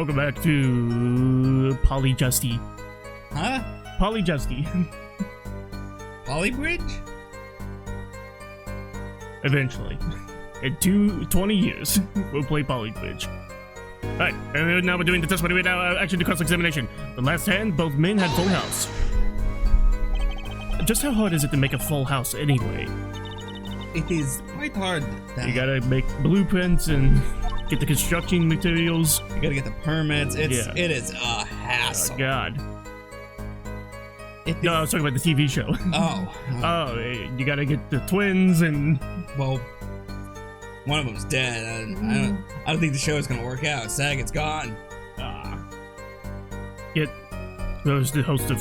Welcome back to Polyjusty. Huh? Polyjusty. Polybridge? Eventually. In 20 years, we'll play Polybridge. Alright, and now we're doing the testimony. We're now actually the cross-examination. The last hand, both men had full house. Just how hard is it to make a full house anyway? It is quite hard. You gotta make blueprints and get the construction materials. You gotta get the permits. It is a Oh hassle. god. It is, No, I was talking about the TV show. oh. You gotta get the twins and... Well, one of them's dead. I don't think the show is gonna work out. Saget's gone. Get those the host of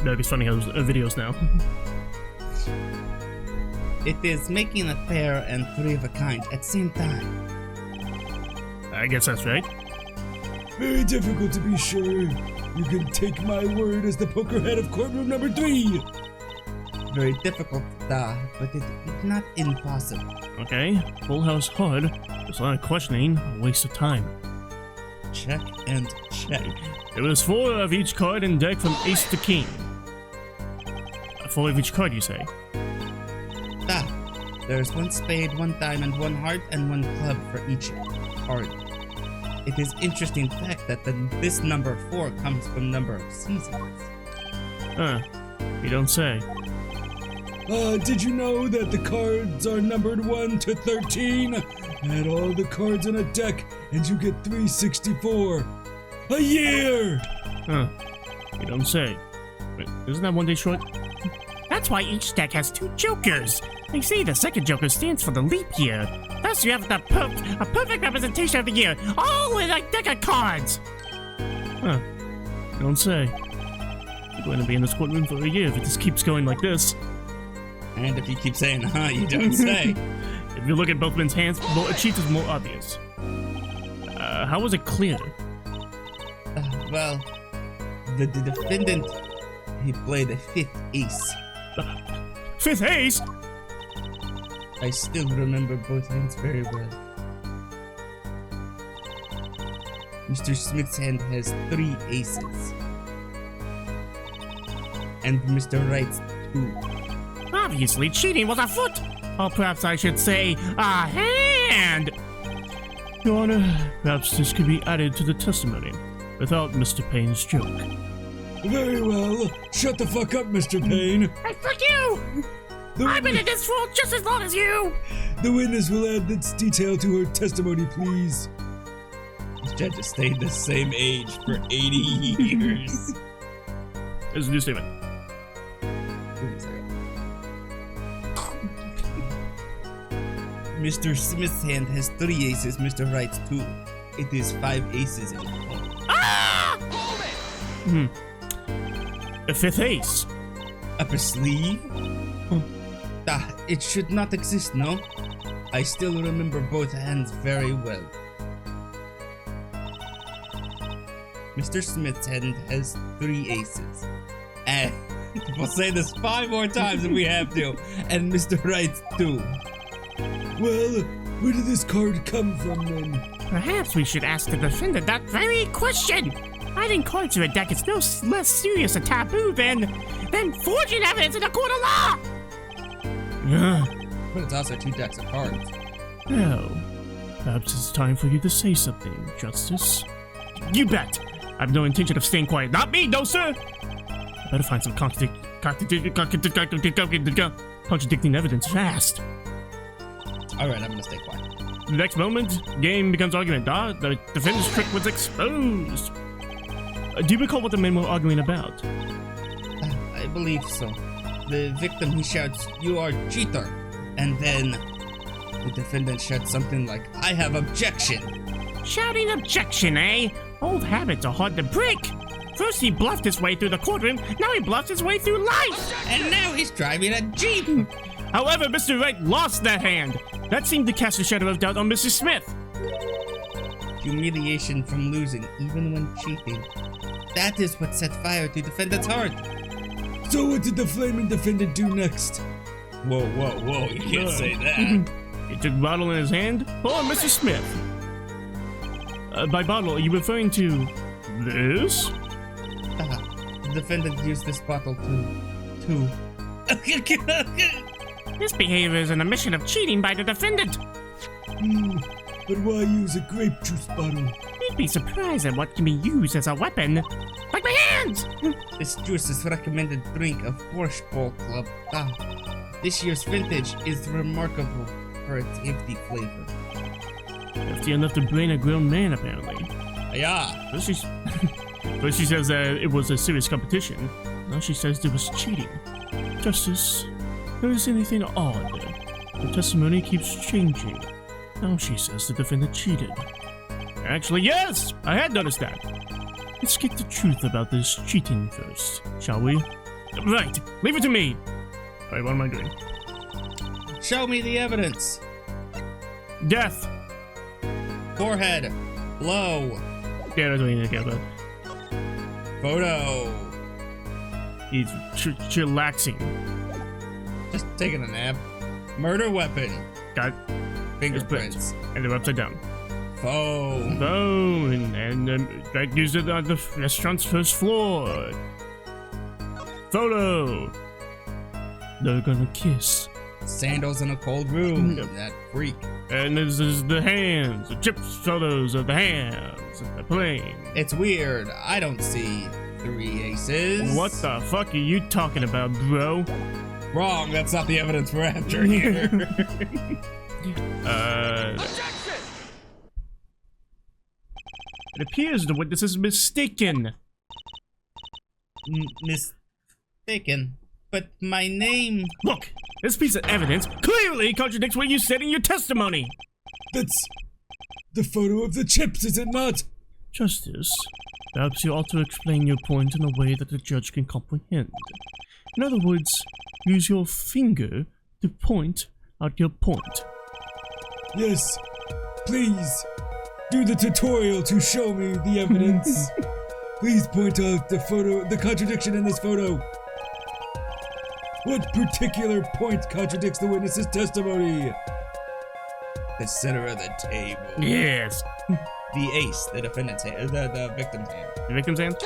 America's Funny House videos now. It is making a pair and three of a kind at the same time. I guess that's right. Very difficult to be sure. You can take my word as the poker head of courtroom number 3. Very difficult, but it is not impossible. Okay, full house hard. There's a lot of questioning, a waste of time. Check and check. There was 4 of each card in deck from ace to king. 4 of each card, you say? There's 1 spade, 1 diamond, 1 heart, and 1 club for each card. It is interesting fact that this number 4 comes from number of seasons. Huh, you don't say. Did you know that the cards are numbered 1 to 13? Add all the cards in a deck and you get 364. A year! Huh, you don't say. Wait, isn't that 1 day short? That's why each deck has 2 jokers. They say the second joker stands for the leap year. Thus, you have a perfect representation of the year, all in a deck of cards. Huh, you don't say. You're going to be in this courtroom for a year if it just keeps going like this. And if you keep saying, you don't say. If you look at both men's hands, cheat is more obvious. How was it clear? Well, the defendant, he played a 5th ace. 5th ace? I still remember both hands very well. Mr. Smith's hand has 3 aces. And Mr. Wright's 2. Obviously, cheating was afoot. Or perhaps I should say, a hand. Your Honor, perhaps this could be added to the testimony without Mr. Payne's joke. Very well. Shut the fuck up, Mr. Payne. Hey, fuck you! I've been in this role just as long as you! The witness will add this detail to her testimony, please. This judge has stayed the same age for 80 years. There's a new statement. Mr. Smith's hand has 3 aces, Mr. Wright's 2. It is 5 aces in all. Ah! A 5th ace. Up a sleeve? It should not exist, no? I still remember both hands very well. Mr. Smith's hand has 3 aces. And we'll say this 5 more times if we have to. And Mr. Wright's 2. Well, where did this card come from then? Perhaps we should ask the defendant that very question. Adding cards to a deck is no less serious a taboo than forging evidence in a court of law. But it's also 2 decks of cards. Well, perhaps it's time for you to say something, Justice. You bet! I have no intention of staying quiet. Not me, no sir! I better find some contradicting evidence fast. Alright, I'm gonna stay quiet. The next moment, game becomes argument. The defendant's trick was exposed. Do you recall what the men were arguing about? I believe so. The victim, he shouts, "You are cheater." And then the defendant shouts something like, "I have objection." Shouting objection, eh? Old habits are hard to break. First he bluffed his way through the courtroom, now he bluffs his way through life. And now he's driving a Jeep. However, Mr. Wright lost that hand. That seemed to cast a shadow of doubt on Mr. Smith. Humiliation from losing, even when cheating. That is what set fire to defendant's heart. So what did the flaming defendant do next? Whoa, you can't say that. He took the bottle in his hand. Oh, Mr. Smith. By bottle, are you referring to this? The defendant used this bottle to... This behavior is an admission of cheating by the defendant. But why use a grape juice bottle? You'd be surprised at what can be used as a weapon. Like my hands! This juice is recommended drink of Borscht Bowl Club. This year's vintage is remarkable for its hefty flavor. Hefty enough to brain a grown man, apparently. Yeah. First she says that it was a serious competition. Now she says there was cheating. Justice, there is anything odd. The testimony keeps changing. Now she says the defendant cheated. Actually, yes! I had noticed that. Let's get the truth about this cheating first, shall we? Right, leave it to me! Alright, what am I doing? Show me the evidence. Death! Forehead. Blow. Yeah, that's what you need to get about. Photo. He's chillaxing. Just taking a nap. Murder weapon. Got Fingerprints. and they're upside down. Phone. Phone, and that used it on the restaurant's first floor. Photo. They're gonna kiss. Sandals in a cold room. Yep. That freak. And this is the hands, the chip photos of the hands, of the plane. It's weird. I don't see 3 aces. What the fuck are you talking about, bro? Wrong. That's not the evidence we're after here. It appears the witness is mistaken. Mistaken. But my name... Look, this piece of evidence clearly contradicts what you said in your testimony. That's the photo of the chips, is it not? Justice, perhaps you ought to explain your point in a way that the judge can comprehend. In other words, use your finger to point out your point. Yes. Please, do the tutorial to show me the evidence. Please point out the contradiction in this photo. What particular point contradicts the witness's testimony? The center of the table. Yes. The ace, the defendant's hand, the victim's hand. The victim's hand?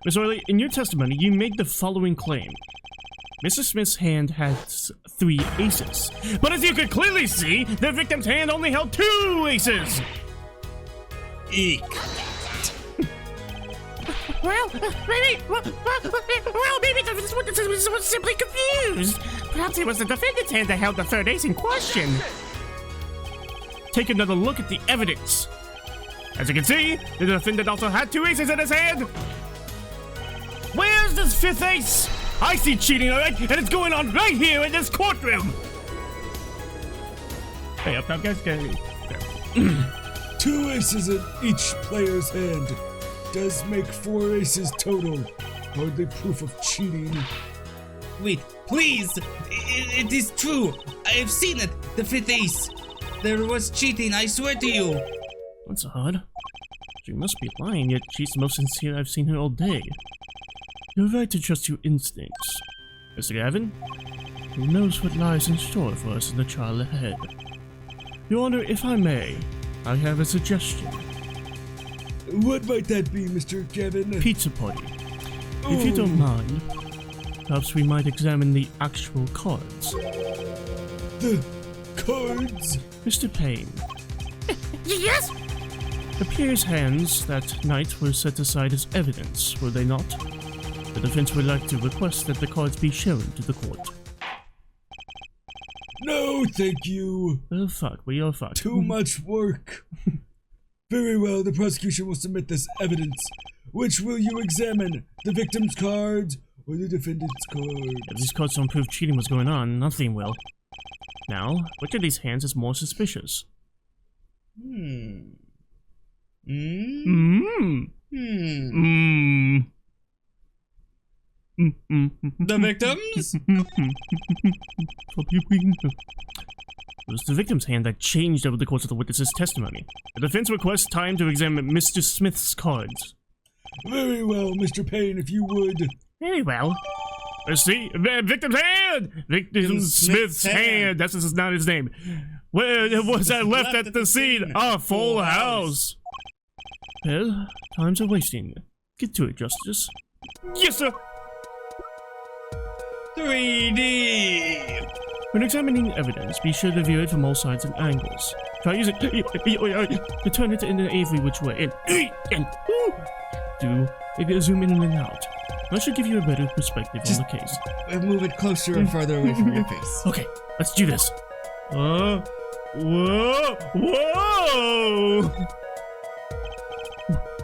Ms. Orley, in your testimony, you made the following claim. Mrs. Smith's hand had 3 aces. But as you could clearly see, the victim's hand only held 2 aces! Eek. Well, maybe the witness was simply confused. Perhaps it was the defendant's hand that held the 3rd ace in question. Take another look at the evidence. As you can see, the defendant also had 2 aces in his hand. Where's this 5th ace? I see cheating, alright? And it's going on right here in this courtroom. Hey, up top, guys. Okay. 2 aces in each player's hand does make 4 aces total. Hardly proof of cheating. Wait, please! It is true! I have seen it! The 5th ace! There was cheating, I swear to you! That's odd. She must be lying, yet she's the most sincere I've seen her all day. You're right to trust your instincts. Mr. Gavin, who knows what lies in store for us in the trial ahead? Your Honor, if I may, I have a suggestion. What might that be, Mr. Gavin? Pizza party. If you don't mind, perhaps we might examine the actual cards. The cards? Mr. Payne, Yes? the players' hands that night were set aside as evidence, were they not? The defense would like to request that the cards be shown to the court. No, thank you. Oh fuck, we are fucked. Too much work. Very well, the prosecution will submit this evidence. Which will you examine? The victim's cards or the defendant's cards? If these cards don't prove cheating was going on, nothing will. Now, which of these hands is more suspicious? Hmm. The victims? It was the victim's hand that changed over the course of the witness's testimony. The defense requests time to examine Mr. Smith's cards. Very well, Mr. Payne, if you would. Very well. Let's see. Victim's hand! Victim Smith's hand. That's not his name. Where was that left at the scene? A full house. Well, time's a wasting. Get to it, Justice. Yes, sir! 3D! When examining evidence, be sure to view it from all sides and angles. Try using to turn it in every which way and do zoom in and out. That should give you a better perspective on the case. Move it closer or further away from your face. Okay, let's do this. Whoa! Whoa!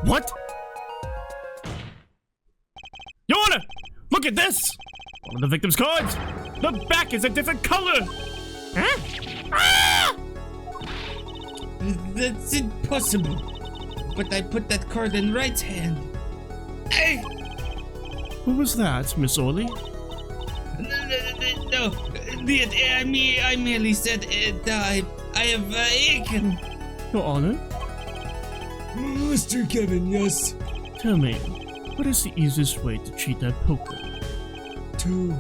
What? Your Honor! Look at this! One of the victim's cards! The back is a different color! Huh? Ah! That's impossible. But I put that card in Wright's hand. Hey! What was that, Miss Orley? No. I merely said I have ache. Your Honor? Mr. Kevin, yes? Tell me, what is the easiest way to cheat at poker? To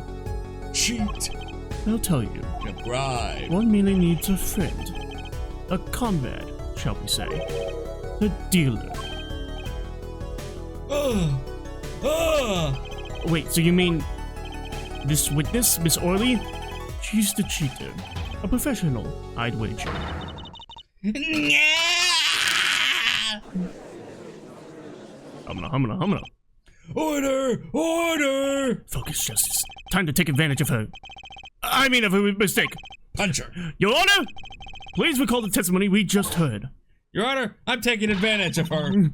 cheat. I'll tell you. A bribe. One merely needs a friend. A comrade, shall we say. A dealer. Wait, so you mean this witness, Miss Orley? She's the cheater. A professional, I'd wager. Humana. Order! Order! Focus, Justice. Time to take advantage of her. I mean of her mistake. Punch her. Your Honor, please recall the testimony we just heard. Your Honor, I'm taking advantage of her.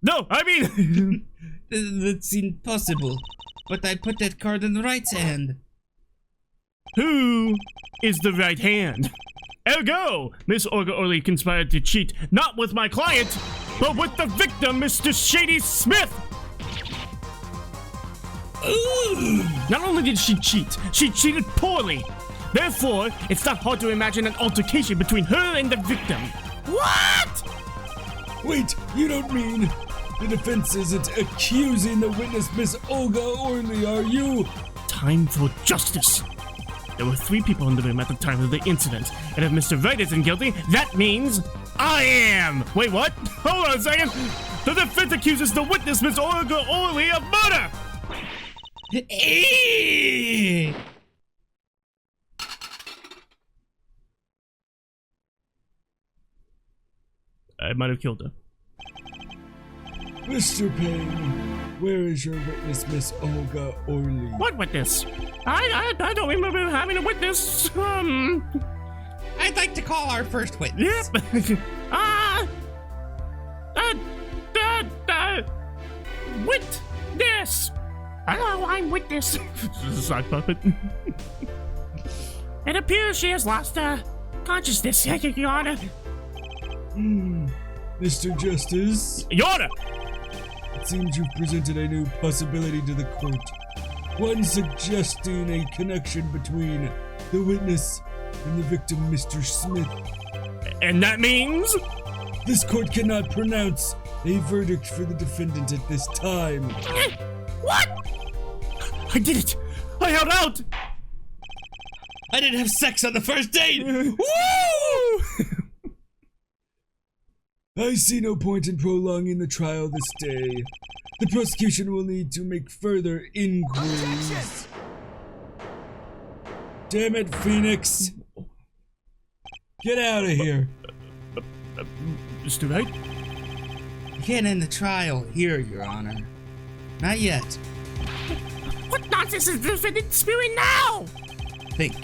No, I mean... That's impossible. But I put that card in Wright's hand. Who is the right hand? Ergo, Miss Olga Orley conspired to cheat not with my client, but with the victim, Mr. Shady Smith! Ooh. Not only did she cheated poorly. Therefore, it's not hard to imagine an altercation between her and the victim. What? Wait, you don't mean the defense isn't accusing the witness, Miss Olga Orley, are you? Time for justice. There were 3 people in the room at the time of the incident, and if Mr. Wright isn't guilty, that means I am! Wait, what? Hold on a second! The defense accuses the witness, Miss Olga Orley, of murder! I might have killed her. Mr. Payne, where is your witness, Miss Olga Orley? What witness? I don't remember having a witness. I'd like to call our first witness. Yep. Witness. Hello, I'm witness. This is a sock puppet. It appears she has lost consciousness, Your Honor. Mr. Justice, Your Honor! it seems you've presented a new possibility to the court. One suggesting a connection between the witness and the victim, Mr. Smith. And that means? This court cannot pronounce a verdict for the defendant at this time. What? I did it! I held out! I didn't have sex on the first date! Woo! I see no point in prolonging the trial this day. The prosecution will need to make further inquiries. Damn it, Phoenix! Get out of here! Mr. Wright? You can't end the trial here, Your Honor. Not yet. What nonsense is the defendant spewing now? Think.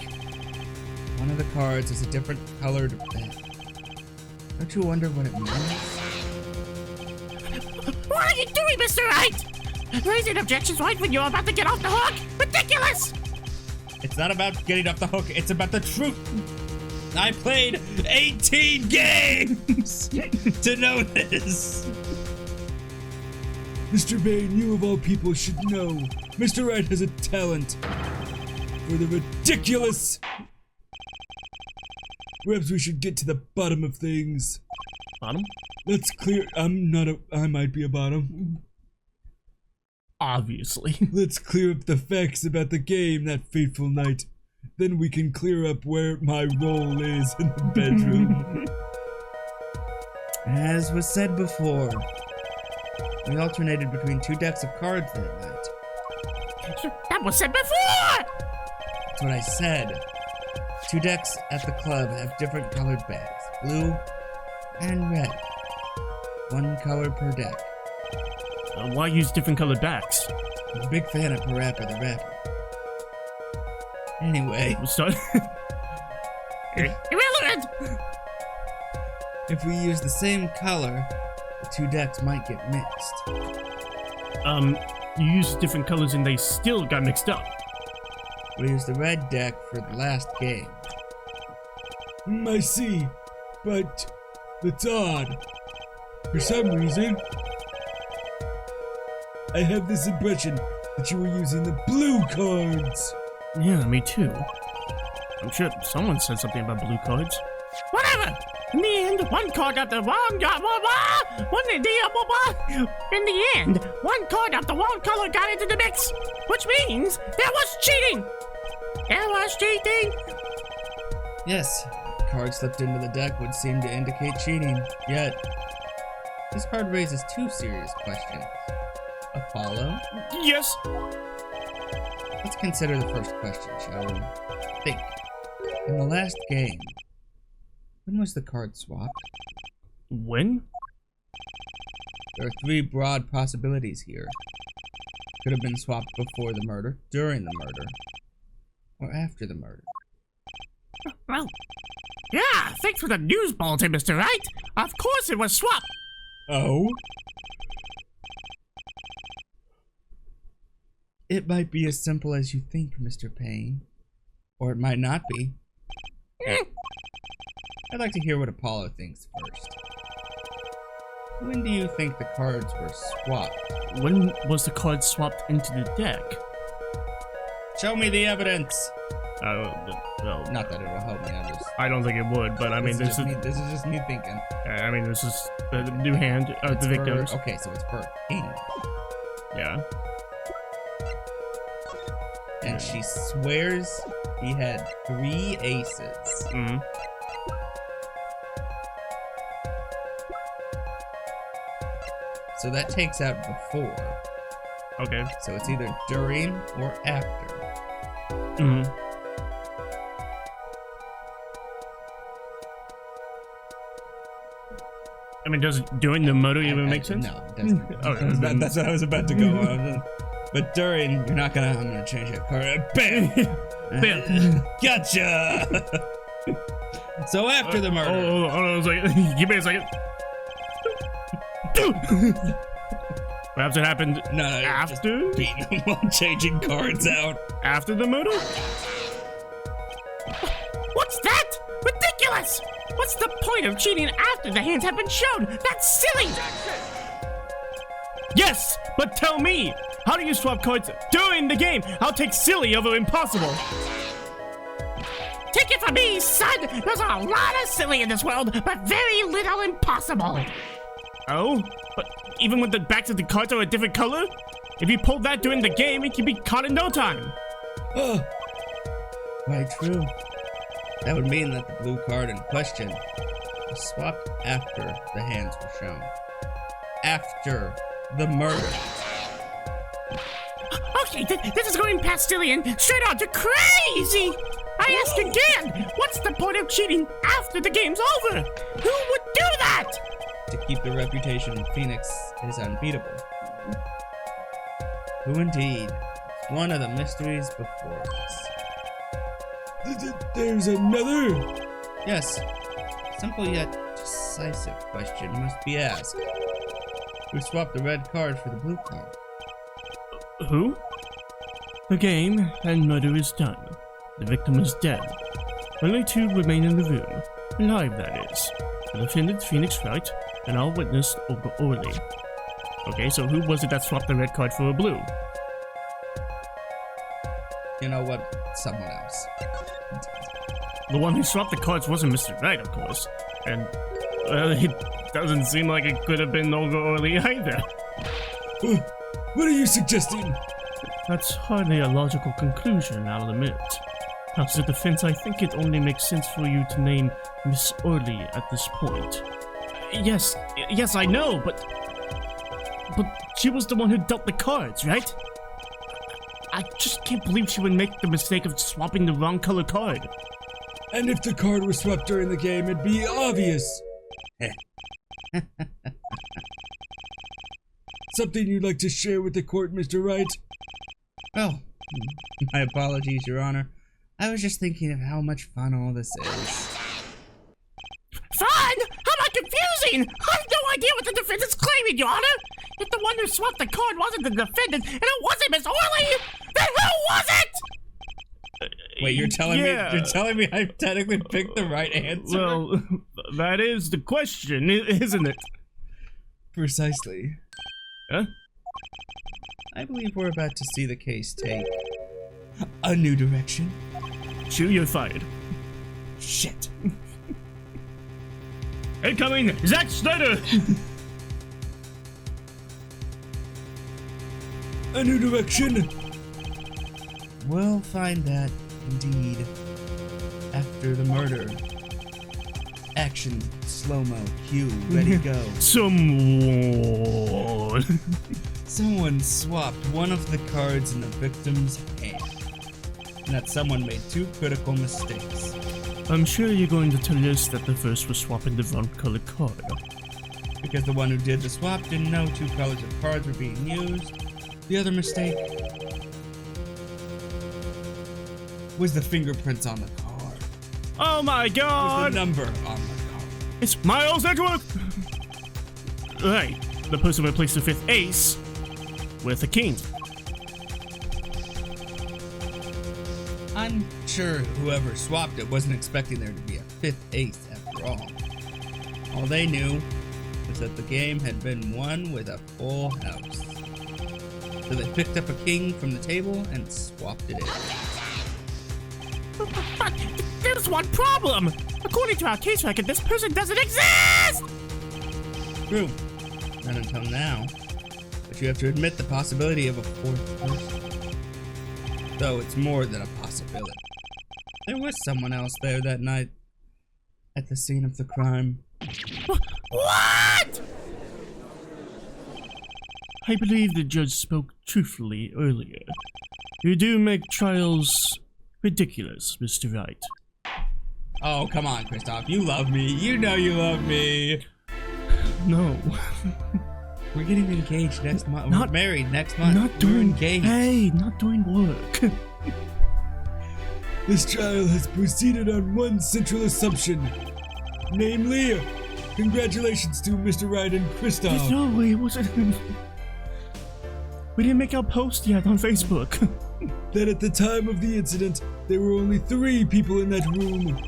One of the cards is a different colored pen. Don't you wonder what it means? What are you doing, Mr. Wright? Raising objections right when you're about to get off the hook? Ridiculous! It's not about getting off the hook, it's about the truth. I played 18 games to know this. Mr. Payne, you of all people should know. Mr. Wright has a talent for the ridiculous. Perhaps we should get to the bottom of things. Bottom? Let's clear. I might be a bottom. Obviously. Let's clear up the facts about the game that fateful night. Then we can clear up where my role is in the bedroom. As was said before, we alternated between 2 decks of cards that night. That was said before! That's what I said. 2 decks at the club have different colored bags, blue and red. 1 color per deck. Why use different colored backs? I'm a big fan of Parappa the Rapper. Anyway, So, Irrelevant! if we use the same color, the 2 decks might get mixed. you use different colors and they still got mixed up. We used the red deck for the last game. I see, but it's odd. For some reason, I have this impression that you were using the blue cards. Yeah, me too. I'm sure someone said something about blue cards. Whatever! In the end, one card got the wrong In the end, one card of the wrong color got into the mix, which means there was cheating! There was cheating! Yes, card slipped into the deck would seem to indicate cheating. Yet, this card raises 2 serious questions. Apollo? Yes. Let's consider the first question, shall we? Think. In the last game, when was the card swapped? When? There are 3 broad possibilities here. Could have been swapped before the murder, during the murder, or after the murder. Well, yeah, thanks for the news bulletin, Mr. Wright. Of course it was swapped. Oh? It might be as simple as you think, Mr. Payne. Or it might not be. I'd like to hear what Apollo thinks first. When do you think the cards were swapped? When was the card swapped into the deck? Show me the evidence! Well, Not that it'll help me, I don't think it would, but I mean, this is just me thinking. this is the new hand of It's the victims. Okay, so it's for Payne. Yeah. And she swears he had 3 aces. Mm. So that takes out before. Okay. So it's either during or after. Mm. I mean, does during the murder even make sense? No, it doesn't. Okay, then- That's what I was about to go on. But during, you're not gonna. I'm gonna change that card. Bam! Bam. Gotcha! So after the murder. Hold on a second. Give me a second. Perhaps it happened No, after? just beating them while changing cards out. After the murder? What's that? Ridiculous! What's the point of cheating after the hands have been shown? That's silly! Yes, but tell me, how do you swap cards during the game? I'll take silly over impossible. Take it from me, son! There's a lot of silly in this world, but very little impossible. Oh? But even when the backs of the cards are a different color? If you pull that during the game, it can be caught in no time. Quite true. That would mean that the blue card in question was swapped after the hands were shown. After the murder. Okay, this is going past silly and straight on to crazy! I ask again, what's the point of cheating after the game's over? Who would do that? To keep the reputation of Phoenix is unbeatable. Who indeed? It's one of the mysteries before us. There's another. Yes, simple yet decisive question must be asked. Who swapped the red card for the blue card? Who? The game and murder is done. The victim is dead. Only 2 remain in the room. Alive, that is. The defendant, Phoenix Wright, and our witness, Olga Orley. Okay, so who was it that swapped the red card for a blue? You know what? Someone else. The one who swapped the cards wasn't Mr. Wright, of course. And, well, it doesn't seem like it could have been Olga Orley either. What are you suggesting? That's hardly a logical conclusion, I'll admit. As a defense, I think it only makes sense for you to name Miss Early at this point. Yes, I know, but she was the one who dealt the cards, right? I just can't believe she would make the mistake of swapping the wrong color card. And if the card was swept during the game, it'd be obvious. Something you'd like to share with the court, Mr. Wright? Oh, my apologies, Your Honor. I was just thinking of how much fun all this is. Fun? How about confusing? I have no idea what the defendant's claiming, Your Honor. If the one who swapped the card wasn't the defendant, and it wasn't Miss Orley, then who was it? Wait, you're telling Yeah. me I technically picked the right answer? Well, that is the question, isn't it? Precisely. Huh? I believe we're about to see the case take a new direction. Shoot, you're fired. Shit. Incoming, Zack Snyder! A new direction. We'll find that, indeed, after the murder. Action, slow-mo, cue, ready, go. Someone. Someone swapped one of the cards in the victim's hand. And that someone made two critical mistakes. I'm sure you're going to tell us that the first was swapping the wrong colored card. Because the one who did the swap didn't know two colors of cards were being used. The other mistake was the fingerprints on the card. Oh my Was god! the number on the card. It's Miles Edgeworth! Right, the person replaced the fifth ace with a king. I'm sure whoever swapped it wasn't expecting there to be a fifth ace after all. All they knew was that the game had been won with a full house. So they picked up a king from the table and swapped it in. But there's one problem. According to our case record, this person doesn't exist! True. Not until now. But you have to admit the possibility of a fourth person. Though it's more than a possibility. There was someone else there that night at the scene of the crime. What? I believe the judge spoke truthfully earlier. You do make trials ridiculous, Mr. Wright. Oh, come on, Kristoff. You love me. You know you love me. No. We're getting engaged next month. Not- We're married next month. Not We're doing... engaged. Hey, not doing work. This trial has proceeded on one central assumption. Namely, congratulations to Mr. Wright and Kristoff. No, it wasn't... We didn't make our post yet on Facebook. That at the time of the incident, there were only 3 people in that room.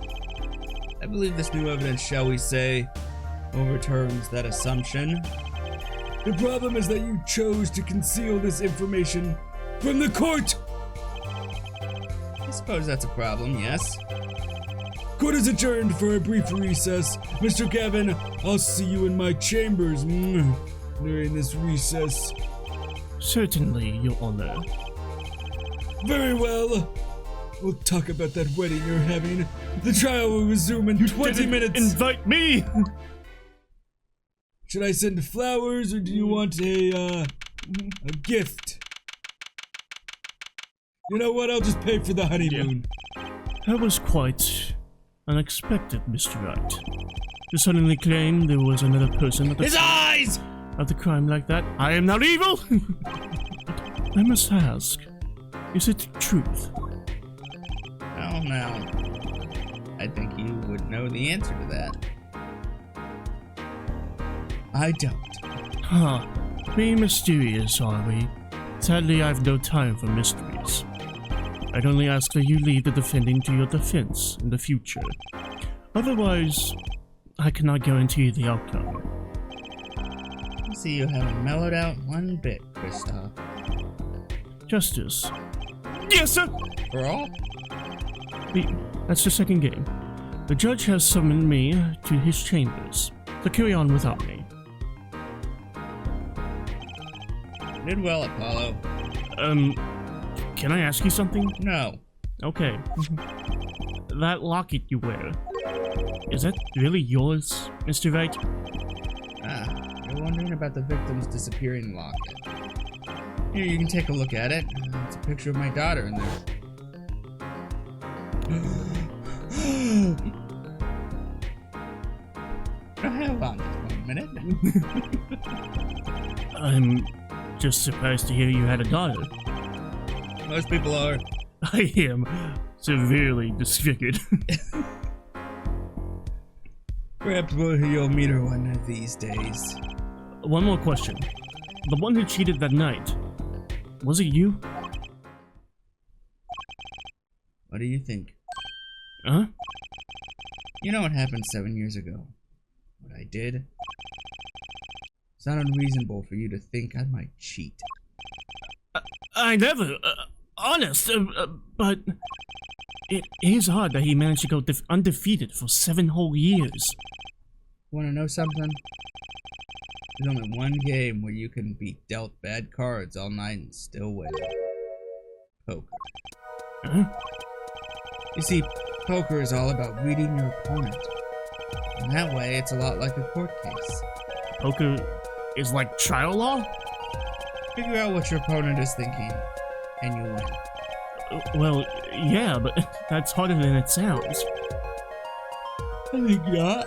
I believe this new evidence, shall we say, overturns that assumption. The problem is that you chose to conceal this information from the court. I suppose that's a problem, yes. Court is adjourned for a brief recess. Mr. Gavin, I'll see you in my chambers during this recess. Certainly, Your Honor. Very well. We'll talk about that wedding you're having. The trial will resume in 20 Didn't minutes. Invite me! Should I send flowers or do you want a gift? You know what? I'll just pay for the honeymoon. That was quite unexpected, Mr. Wright. To suddenly claim there was another person at the His eyes! of the crime like that. I am not evil! I must ask, is it truth? Well, now, I think you would know the answer to that. I don't. Huh. Being mysterious, are we? Sadly, I've no time for mysteries. I'd only ask that you leave the defending to your defense in the future. Otherwise, I cannot guarantee the outcome. I see you haven't mellowed out one bit, Kristoff. Justice. Yes, sir! For all? That's the second game. The judge has summoned me to his chambers, so carry on without me. Did well, Apollo. Can I ask you something? No. Okay. That locket you wear, is that really yours, Mr. Wright? You're wondering about the victim's disappearing locket. Here, you can take a look at it. It's a picture of my daughter in there. Hold on just 1 minute. I'm just surprised to hear you had a daughter. Most people are. I am severely disfigured. Perhaps you'll meet her one of these days. One more question. The one who cheated that night, was it you? What do you think? Huh? You know what happened 7 years ago? What I did? It's not unreasonable for you to think I might cheat. I never, honest, but it is odd that he managed to go undefeated for 7 whole years. Wanna know something? There's only one game where you can be dealt bad cards all night and still win. Poker. Huh? You see, poker is all about reading your opponent. And that way, it's a lot like a court case. Poker is like trial law? Figure out what your opponent is thinking, and you win. Well, yeah, but that's harder than it sounds. I think not.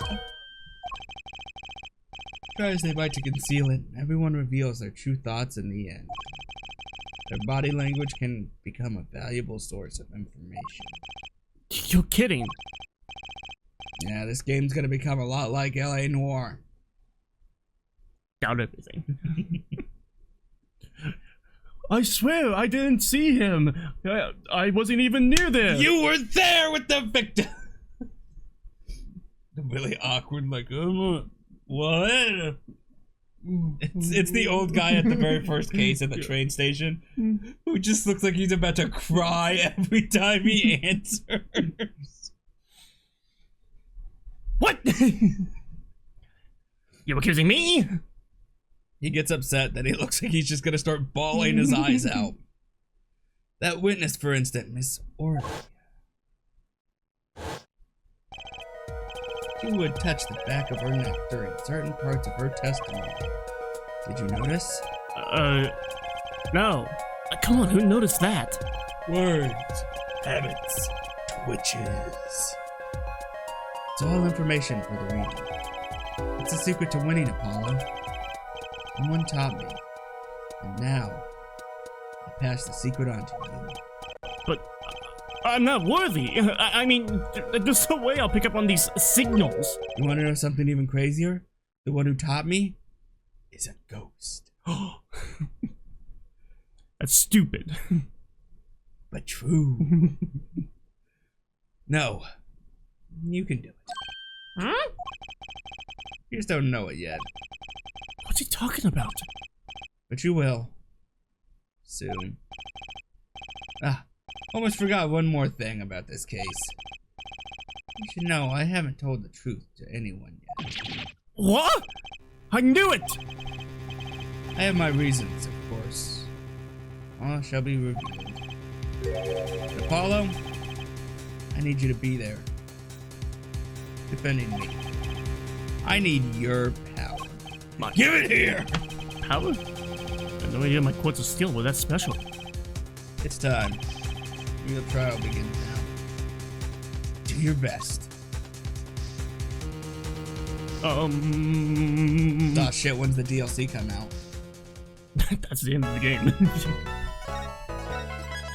Try as they might to conceal it, everyone reveals their true thoughts in the end. Their body language can become a valuable source of information. You're kidding. Yeah, this game's gonna become a lot like L.A. Noire. Doubt everything. I swear, I didn't see him. I wasn't even near there. You were there with the victim! The really awkward, like, what? It's the old guy at the very first case at the train station who just looks like he's about to cry every time he answers. What? You accusing me? He gets upset that he looks like he's just gonna start bawling his eyes out. That witness, for instance, Miss Orly. She would touch the back of her neck during certain parts of her testimony. Did you notice? No. Come on, who noticed that? Words, habits, twitches. It's all information for the reader. It's the secret to winning, Apollo. Someone taught me, and now I pass the secret on to you. But I'm not worthy. I mean, there's no way I'll pick up on these signals. You want to know something even crazier? The one who taught me is a ghost. That's stupid. But true. No, you can do it. Huh? You just don't know it yet. What's he talking about? But you will. Soon. Almost forgot one more thing about this case. You should know I haven't told the truth to anyone yet. What? I knew it! I have my reasons, of course. All shall be revealed. Apollo, I need you to be there. Defending me. I need your power. Give it here! Power? I had no idea my quartz of steel were that special. It's time. Real trial begins now. Do your best. Oh shit, when's the DLC come out? That's the end of the game.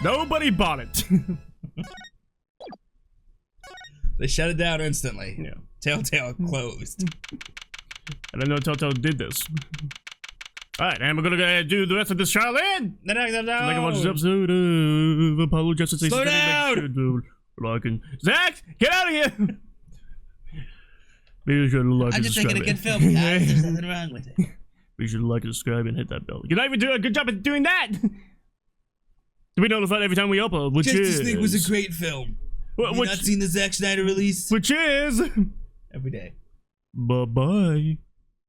Nobody bought it. They shut it down instantly. Yeah. Telltale closed. I didn't know Telltale did this. Alright, and we're gonna go do the rest of this trial in! No. Like I watched this episode of Apollo Justice. Slow down! Zach, get out of here! Be sure to like I'm and just subscribe. making a good film, guys. There's nothing wrong with it. Be sure to like and subscribe and hit that bell. You're not even doing a good job at doing that! To be notified every time we upload, which Justice is... League was a great film. Have you not seen the Zack Snyder release? Which is... Every day. Bye-bye.